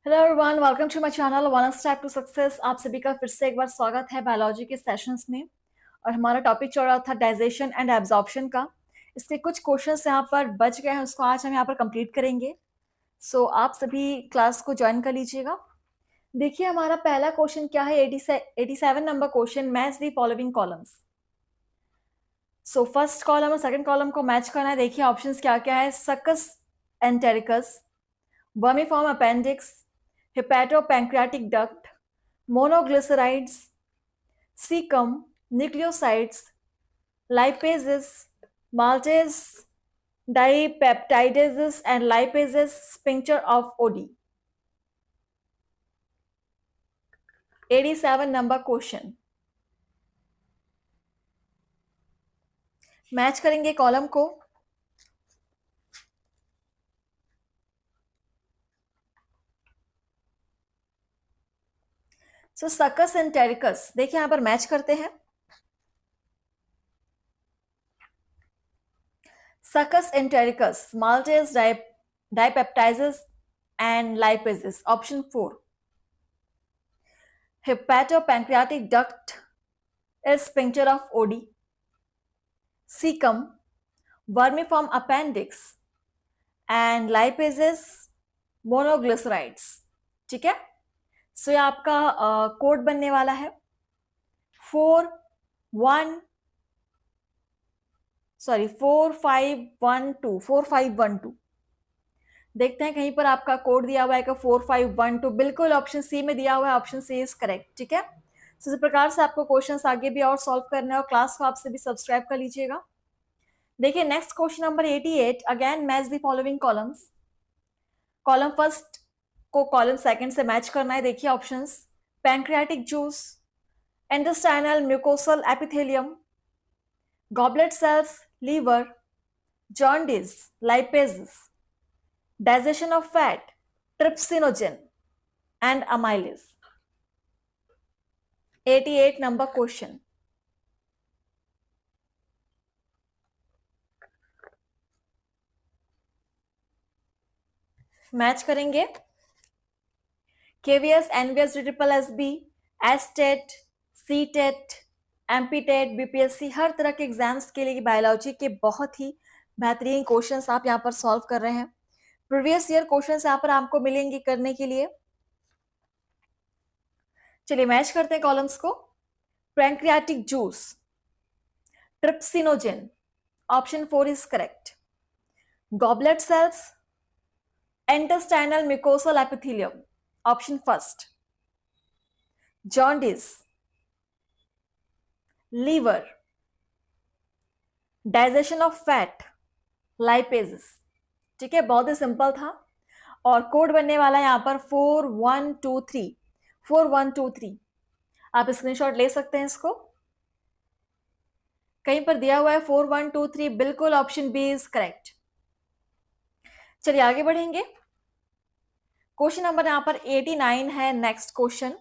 Hello everyone, welcome to my channel one step to success. आप सभी का फिर से एक बार स्वागत है बायोलॉजी के सेशंस में। और हमारा टॉपिक चल रहा था डाइजेशन एंड एब्जॉर्प्शन का। इसके कुछ क्वेश्चंस यहाँ पर बच गए हैं, उसको आज हम यहाँ पर कंप्लीट करेंगे। सो आप सभी क्लास को ज्वाइन कर लीजिएगा। देखिए हमारा पहला क्वेश्चन क्या है, 87 number question, match the following columns. So first column और सेकंड कॉलम को मैच करना है। देखिए ऑप्शंस क्या क्या है, सकस entericus, vermiform appendix, hepatopancreatic duct, monoglycerides, cecum, nucleosides, lipases, maltase, dipeptidases, and lipases, sphincter of OD. 87 number question. Match करेंगे कॉलम को। सो सकस एंटेरिकस, देखिए यहां पर मैच करते हैं। Succus entericus, maltase, dipeptidases, and lipases. Option 4. Hepatopancreatic duct is sphincter of OD. Cecum, vermiform appendix, and lipases, monoglycerides. ठीक है। सो ये आपका कोड बनने वाला है 4512। देखते हैं कहीं पर आपका कोड दिया हुआ है कि 4512, बिल्कुल ऑप्शन सी में दिया हुआ है, ऑप्शन सी इज करेक्ट। ठीक है। सो इस प्रकार से आपको क्वेश्चंस आगे भी और सॉल्व करने हैं और क्लास को आपसे भी सब्सक्राइब कर लीजिएगा। देखिए next question number 88, again match the following columns. Column first को कॉलम सेकंड से मैच करना है। देखिए options, pancreatic juice, intestinal mucosal epithelium, goblet cells, liver, jaundice, lipases, digestion of fat, trypsinogen, and amylase. 88 number question. मैच करेंगे KVS, NVS, SSSB, STET, CTET, MPTET, BPSC, हर तरह के एग्जाम्स के लिए बायोलॉजी के बहुत ही बेहतरीन क्वेश्चंस आप यहाँ पर सॉल्व कर रहे हैं। प्रीवियस ईयर क्वेश्चंस यहाँ पर आपको मिलेंगे करने के लिए। चलिए मैच करते हैं कॉलम्स को। Pancreatic juice, trypsinogen, option 4 is correct. Goblet cells, intestinal mucosal epithelium, option first. Jaundice, liver, digestion of fat, lipases. ठीक है, बहुत ही सिंपल था और कोड बनने वाला है यहाँ पर 4123। 4123 आप स्क्रीनशॉट ले सकते हैं इसको। कहीं पर दिया हुआ है 4123, बिल्कुल ऑप्शन बी इज करेक्ट। चलिए आगे बढ़ेंगे। क्वेश्चन नंबर यहाँ पर 89 है। Next question,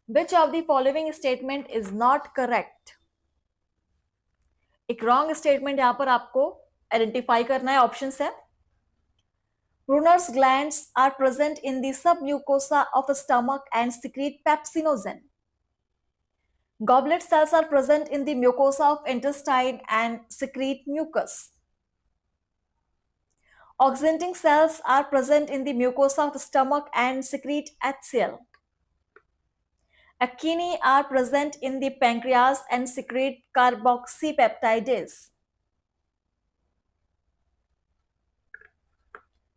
which of the following statement is not correct. एक रॉन्ग स्टेटमेंट यहाँ पर आपको आइडेंटिफाई करना है। ऑप्शन है, Brunner's glands are present in the submucosa of stomach and secrete pepsinogen. Goblet cells are present in the mucosa of intestine and secrete mucus. Auxenting cells are present in the mucosa of stomach and secrete HCl. Acini are present in the pancreas and secrete carboxypeptidase.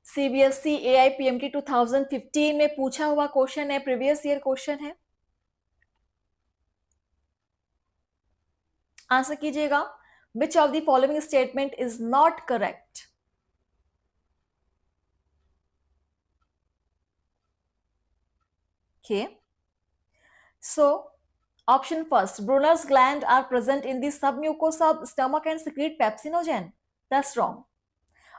CBSE AIPMT 2015 में पूछा हुआ question है, previous year question है। Answer कीजिएगा, विच of the following statement is not correct. Okay. So, option first, Brunner's gland are present in the submucosa of stomach and secrete pepsinogen. That's wrong.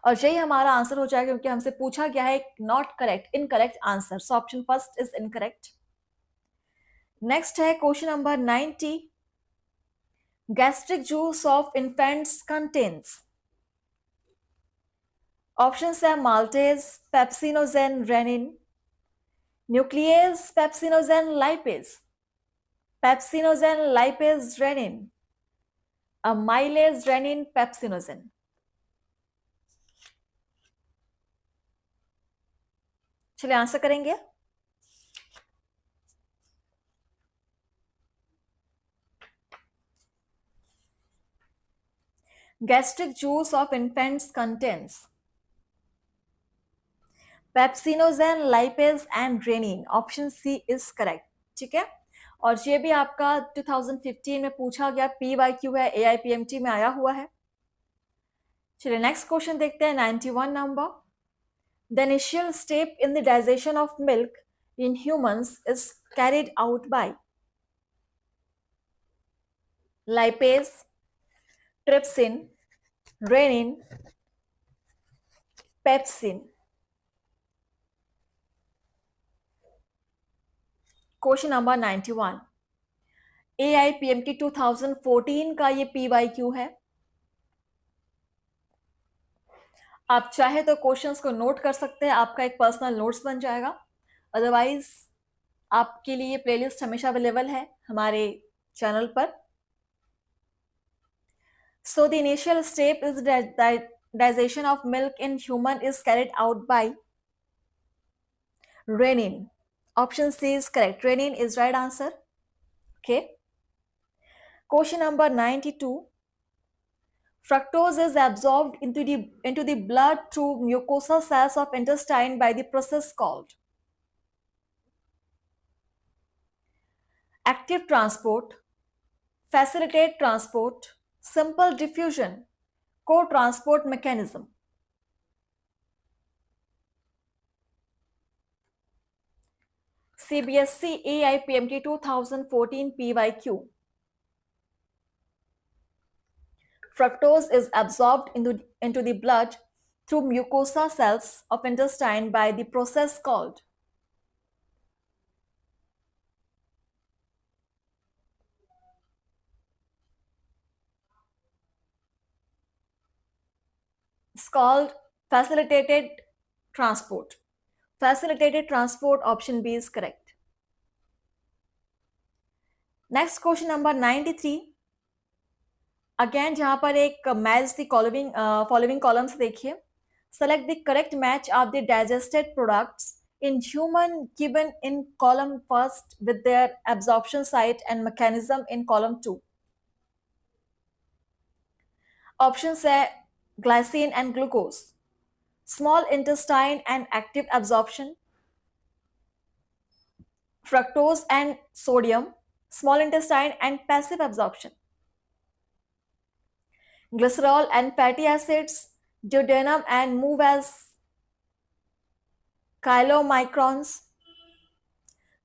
और यही हमारा answer हो जाएगा क्योंकि हमसे पूछा गया है not correct, incorrect answer. So option first is incorrect. Next है question number 90, gastric juice of infants contains. Option है maltase, pepsinogen, rennin, nuclease, pepsinogen, lipase. Pepsinogen, lipase, renin. Amylase, renin, pepsinogen. चलिए आंसर करेंगे. Gastric juice of infants contains pepsinogen, lipase and rennin. Option C is correct. ठीक है. और ये भी आपका 2015 में पूछा गया PYQ है, AIPMT में आया हुआ है. चलिए नेक्स्ट क्वेश्चन देखते हैं. 91 नंबर. The initial step in the digestion of milk in humans is carried out by lipase, trypsin, rennin, pepsin. Question number 91. AIPMT 2014 का ये PYQ है. आप चाहे तो क्वेश्चंस को नोट कर सकते हैं, आपका एक पर्सनल नोट्स बन जाएगा. अदरवाइज आपके लिए प्लेलिस्ट हमेशा अवेलेबल है हमारे चैनल पर. So the initial step is digestion of milk in human is carried out by rennin. Option C is correct. Rennin is right answer. Okay. Question number 92. Fructose is absorbed into the blood through mucosal cells of intestine by the process called active transport, facilitate transport, simple diffusion, co-transport mechanism. CBSE AIPMT 2014 PYQ. Fructose is absorbed into the blood through mucosa cells of intestine by the process called facilitated transport. Facilitated transport, option B is correct. Next question number 93. Again जहां पर एक match the following columns देखिए. Select the correct match of the digested products in human given in column first with their absorption site and mechanism in column 2. Options है glycine and glucose, small intestine and active absorption, fructose and sodium, small intestine and passive absorption, glycerol and fatty acids, duodenum and move as chylomicrons,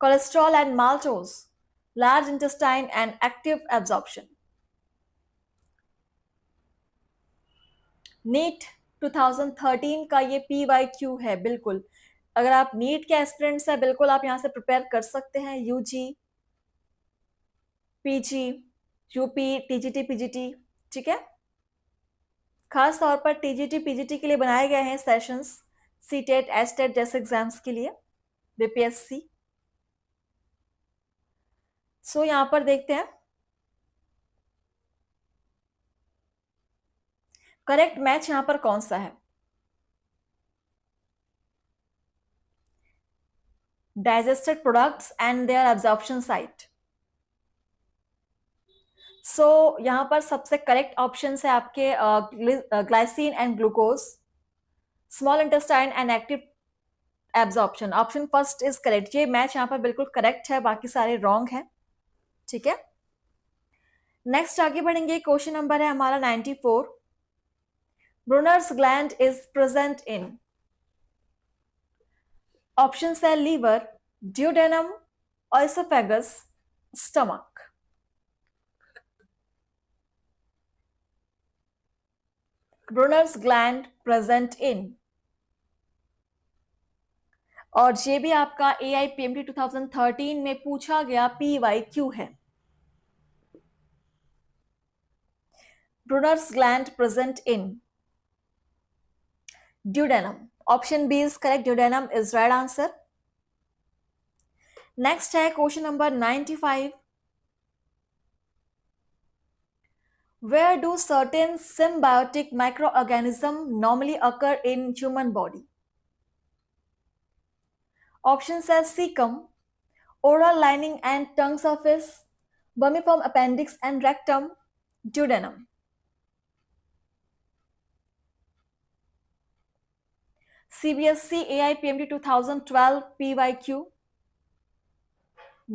cholesterol and maltose, large intestine and active absorption. NEET 2013 का ये PYQ है. बिल्कुल अगर आप NEET के aspirants हैं बिल्कुल आप यहाँ से प्रिपेयर कर सकते हैं. UG, PG, UP, TGT, PGT. ठीक है. खास तौर पर TGT, PGT के लिए बनाए गए हैं सेशंस, CTET, STET जैसे एग्जाम्स के लिए, BPSC. सो यहां पर देखते हैं करेक्ट मैच यहां पर कौन सा है. Digested products and their absorption site. So यहां पर सबसे करेक्ट ऑप्शन है आपके glycine and glucose, small intestine and active absorption. Option first is correct. ये मैच यहां पर बिल्कुल करेक्ट है, बाकी सारे रॉन्ग है. ठीक है. नेक्स्ट आगे बढ़ेंगे. क्वेश्चन नंबर है हमारा 94. Brunner's gland is present in. Option है liver, duodenum, oesophagus, stomach. Brunner's gland present in. और ये भी आपका AIPMT 2013 में पूछा गया PYQ है. Brunner's gland present in duodenum. Option B is correct. Duodenum is right answer. Next है question number 95. Where do certain symbiotic microorganisms normally occur in human body? Options are cecum, oral lining and tongue surface, vermiform appendix and rectum, duodenum. CBSE AIPMD 2012 PYQ.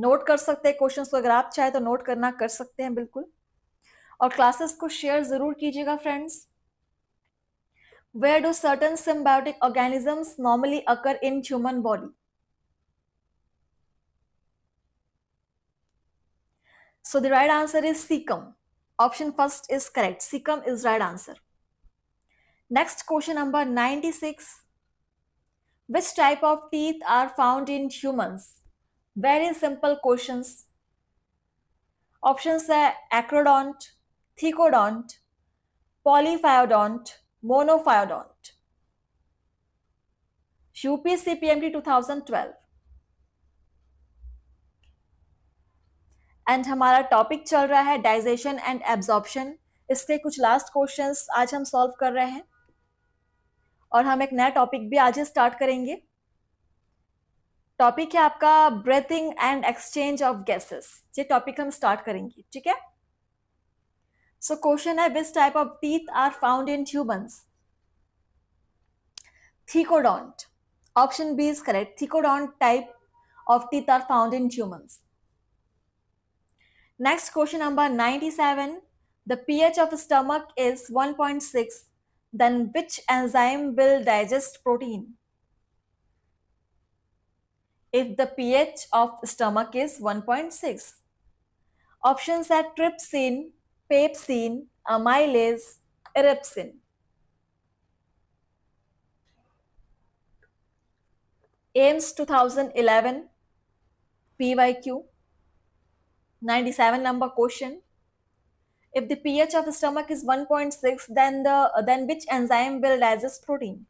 Note कर सकते हैं questions को, अगर आप चाहे तो note करना कर सकते हैं बिल्कुल, और क्लासेस को शेयर जरूर कीजिएगा friends. Where do certain symbiotic organisms normally occur in human body? So the right answer is cecum. Option first is correct. Cecum is right answer. Next question number 96. Which type of teeth are found in humans? Very simple questions. Options are acrodont, thecodont, polyphyodont, monophyodont. UPSC PMT 2012. And हमारा topic चल रहा है digestion and absorption. इसके कुछ last questions आज हम solve कर रहे हैं, और हम एक नया टॉपिक भी आज ही स्टार्ट करेंगे. टॉपिक है आपका breathing and exchange of gases. ये टॉपिक हम स्टार्ट करेंगे, ठीक है. सो क्वेश्चन है, which type of teeth are found in humans? Thecodont. Option B is correct. Thecodont type of teeth are found in humans. Next question number 97. The pH of the stomach is 1.6. Then which enzyme will digest protein? If the pH of stomach is 1.6. Options are trypsin, pepsin, amylase, erepsin. AIMS 2011 PYQ 97 number question. If the pH of the stomach is 1.6, then which enzyme will digest protein?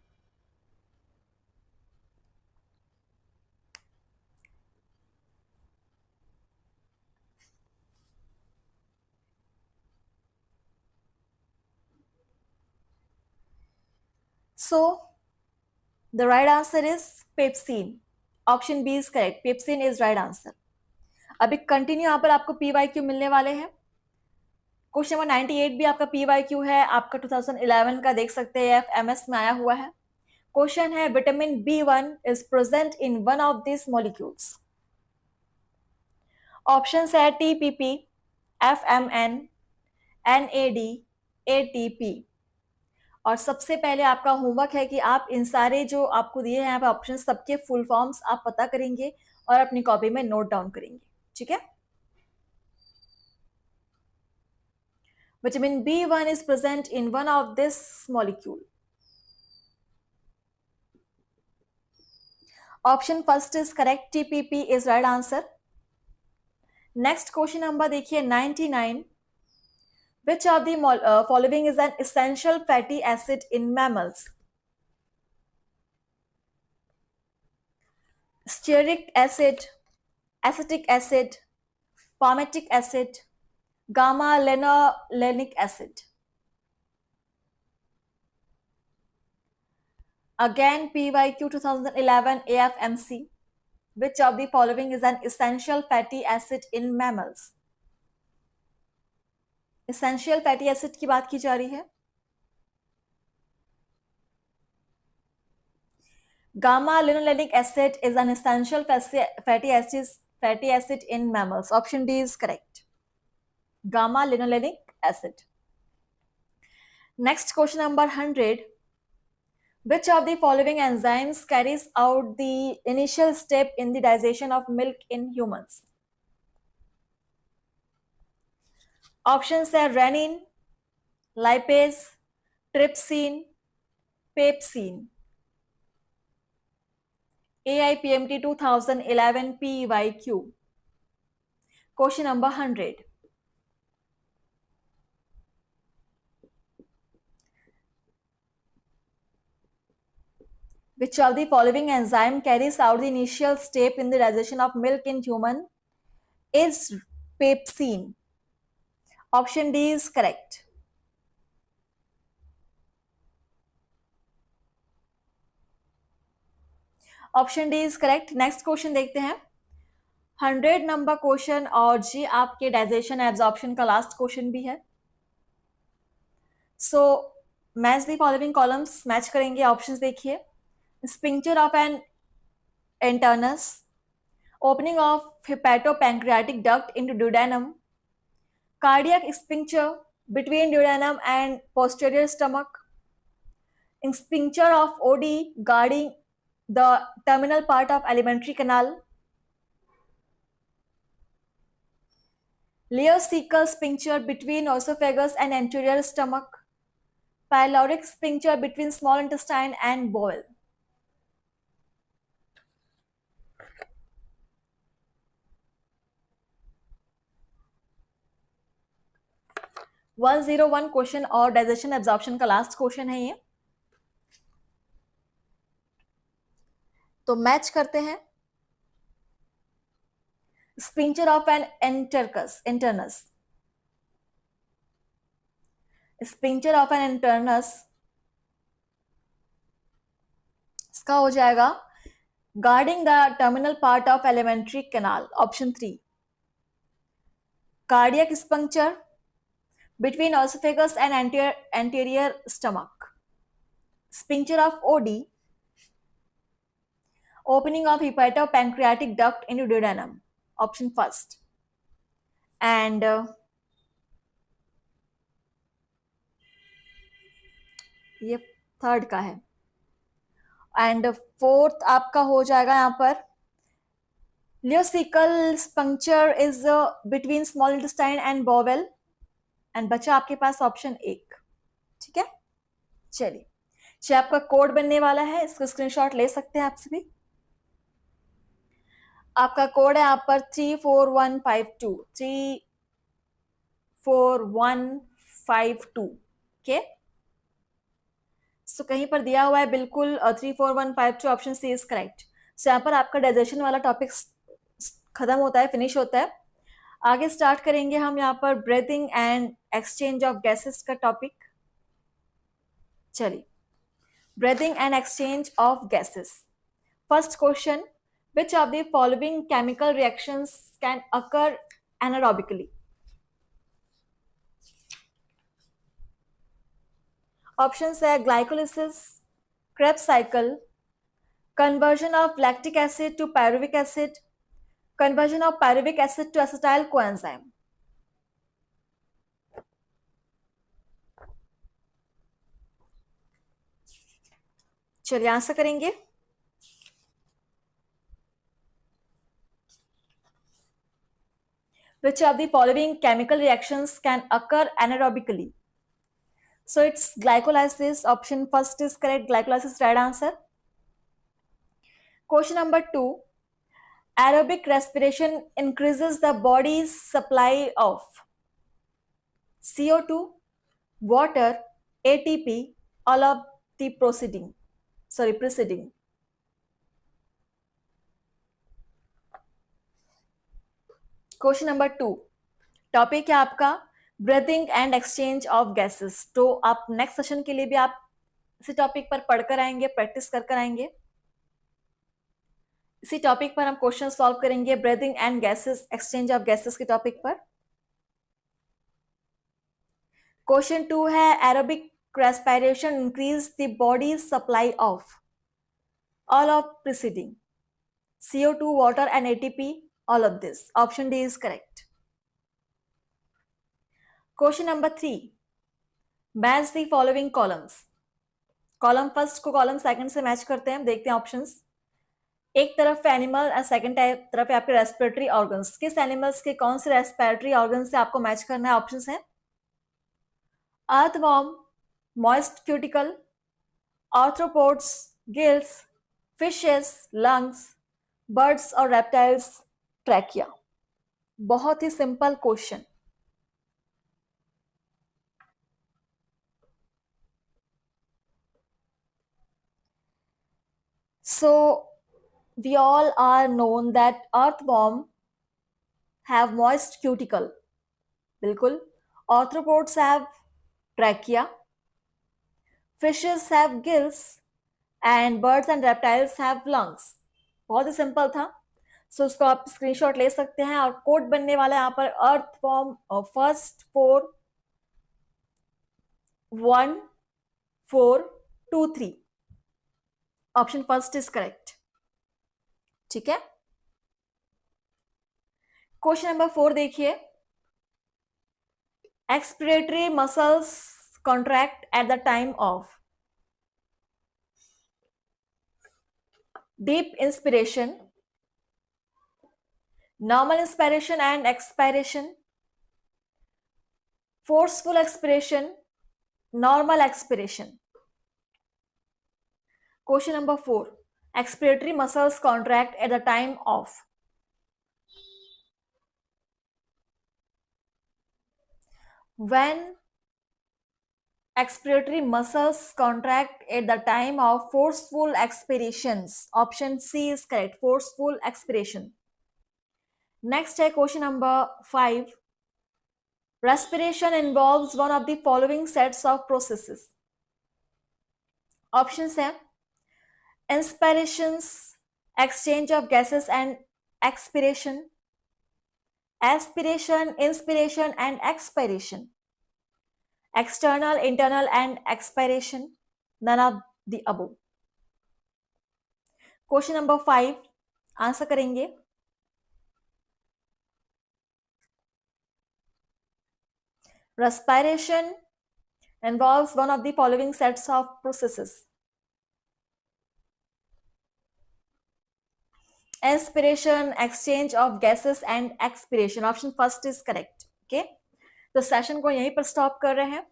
So the right answer is pepsin. Option B is correct. Pepsin is right answer. अभी continue यहाँ पर आपको PYQ मिलने वाले हैं. Question number 98 भी आपका PYQ है, आपका 2011 का देख सकते हैं, FMS में आया हुआ है. क्वेश्चन है, vitamin B1 is present in one of this molecules. Option है TPP, FMN, NAD, ATP. और सबसे पहले आपका होमवर्क है कि आप इन सारे जो आपको दिए हैं यहाँ पे ऑप्शन, सबके फुल फॉर्म्स आप पता करेंगे और अपनी कॉपी में नोट डाउन करेंगे, ठीक है. Vitamin B1 is present in one of this molecule. Option first is correct. TPP is right answer. Next question number देखिए 99. Which of the following is an essential fatty acid in mammals? Stearic acid, acetic acid, palmitic acid, gamma linolenic acid. Again PYQ 2011 AFMC. Which of the following is an essential fatty acid in mammals? Essential fatty acid की बात की जा रही है. Gamma linolenic acid is an essential fatty acid in mammals. Option D is correct. Gamma linolenic acid. Next question number 100. Which of the following enzymes carries out the initial step in the digestion of milk in humans? Options are renin, lipase, trypsin, pepsin. AIPMT 2011 PYQ. Question number 100. Which of the following enzyme carries out the initial step in the digestion of milk in human is pepsin? Option D is correct. Option D is correct. Next question देखते हैं. 100 number question और जी आपके digestion absorption का last question भी है. So match the following columns. Match करेंगे. Options देखिए. Sphincter of N internus, opening of hepatopancreatic duct into duodenum, cardiac sphincter between duodenum and posterior stomach, sphincter of OD guarding the terminal part of alimentary canal, ileocecal sphincter between esophagus and anterior stomach, pyloric sphincter between small intestine and bowel. One 101 question और digestion absorption का last question है ये. तो match करते हैं. Sphincter of N internus, sphincter of N internus इसका हो जाएगा guarding the terminal part of alimentary canal. Option 3. Cardiac sphincter between esophagus and anterior stomach, sphincter of OD, opening of hepatopancreatic duct into duodenum. Option first. And ये third का है. And fourth आपका हो जाएगा यहाँ पर ileocecal sphincter is between small intestine and bowel. And बचा आपके पास ऑप्शन 1. ठीक है. चलिए आपका कोड बनने वाला है. इसको स्क्रीनशॉट ले सकते हैं आप सभी. आपका कोड है यहाँ पर 34152. 34152. ओके. सो कहीं पर दिया हुआ है बिल्कुल 34152. Option C is correct. So यहाँ पर आपका डाइजेशन वाला टॉपिक खत्म होता है, फिनिश होता है. आगे स्टार्ट करेंगे हम यहाँ पर breathing and exchange of gases का टॉपिक. चलिए. Breathing and exchange of gases. First question. Which of the following chemical reactions can occur anaerobically? Options है glycolysis, Krebs cycle, conversion of lactic acid to pyruvic acid, conversion of pyruvic acid to acetyl coenzyme. चलिए answer करेंगे. Which of the following chemical reactions can occur anaerobically? So it's glycolysis. Option first is correct. Glycolysis, right answer. Question number 2. Aerobic respiration increases the body's supply of CO2, water, ATP, all of the preceding. Question number 2. Topic है आपका breathing and exchange of gases. तो आप next session के लिए भी आप इसी topic पर पढ़कर आएंगे, प्रैक्टिस कर आएंगे. इसी टॉपिक पर हम क्वेश्चन सॉल्व करेंगे breathing and gases, exchange of gases के टॉपिक पर. क्वेश्चन 2 है aerobic respiration increase the body supply of all of preceding CO2, water and ATP, all of this. Option D is correct. Question number 3. Match the following columns. Column first को column second से match करते हैं. देखते हैं options. एक तरफ animal और second तरफ आपके रेस्पिरेटरी ऑर्गन्स. किस एनिमल्स के कौन से रेस्पिरेटरी ऑर्गन से आपको मैच करना है? ऑप्शंस हैं earthworm, moist cuticle, arthropods, gills, fishes, lungs, birds और रेप्टाइल्स, ट्रैकिया. बहुत ही simple question. So we all are known that earthworm have moist cuticle. बिल्कुल. Arthropods have trachea. Fishes have gills. And birds and reptiles have lungs. बहुत ही simple था. सो उसको आप screenshot ले सकते हैं और कोड बनने वाला है यहाँ पर earthworm first 4 1 4 2 3. Option first is correct. ठीक है. क्वेश्चन नंबर 4 देखिए. Expiratory muscles contract at the time of deep inspiration, normal inspiration and expiration, forceful expiration, normal expiration. Question number 4. Expiratory muscles contract at the time of when expiratory muscles contract at the time of forceful expirations. Option C is correct. Forceful expiration. Next है question number 5. Respiration involves one of the following sets of processes. Options है inspirations, exchange of gases and expiration, aspiration, inspiration and expiration, external, internal and expiration, none of the above. Question number 5 answer करेंगे. Respiration involves one of the following sets of processes. Inspiration, exchange of gases and expiration. Option first is correct. Okay. तो session को यहीं पर stop कर रहे हैं.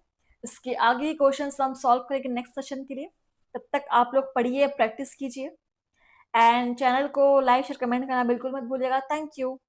इसके आगे ही क्वेश्चंस हम सॉल्व करेंगे नेक्स्ट सेशन के लिए. तब तक आप लोग पढ़िए, प्रैक्टिस कीजिए एंड चैनल को लाइक शेयर कमेंट करना बिल्कुल मत भूलिएगा. Thank you.